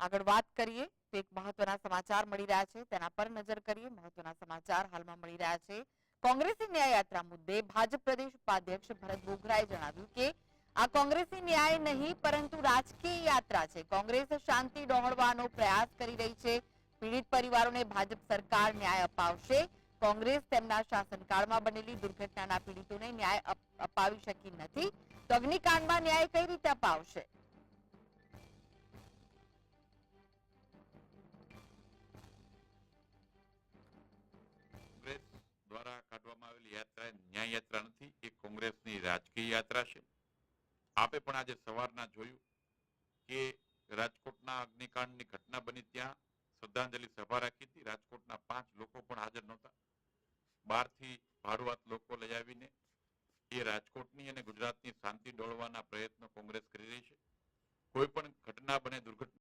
આગળ વાત કરીએ તો એક મહત્વના સમાચાર મળી રહ્યા છે, તેના પર નજર કરીએ. મહત્વના સમાચાર હાલમાં મળી રહ્યા છે. કોંગ્રેસી ન્યાય યાત્રા મુદ્દે ભાજપ પ્રદેશ ઉપાધ્યક્ષ ભરત બોઘરાએ જણાવ્યું કે આ કોંગ્રેસી ન્યાય નહીં પરંતુ રાજકીય યાત્રા છે. કોંગ્રેસ શાંતિ ડહોળવાનો પ્રયાસ કરી રહી છે. પીડિત પરિવારોને ભાજપ સરકાર ન્યાય અપાવશે. કોંગ્રેસ તેમના શાસનકાળમાં બનેલી દુર્ઘટનાના પીડિતોને ન્યાય અપાવી શકી નથી, તો અગ્નિકાંડમાં ન્યાય કઈ રીતે અપાવશે? કોંગ્રેસ દ્વારા કાઢવામાં આવેલી યાત્રા ન્યાય યાત્રા નથી, એ કોંગ્રેસની રાજકીય યાત્રા છે. આપે પણ આજે સવારના જોયું કે રાજકોટના અગ્નિકાંડની ઘટના બની ત્યાં શ્રદ્ધાંજલિ સભા રાખી હતી. રાજકોટના 5 લોકો પણ હાજર નહોતા. બહારથી ભાડુઆત લોકો લઈ આવીને એ રાજકોટની અને ગુજરાતની શાંતિ ડોળવાના પ્રયત્નો કોંગ્રેસ કરી રહી છે. કોઈ પણ ઘટના બને, દુર્ઘટના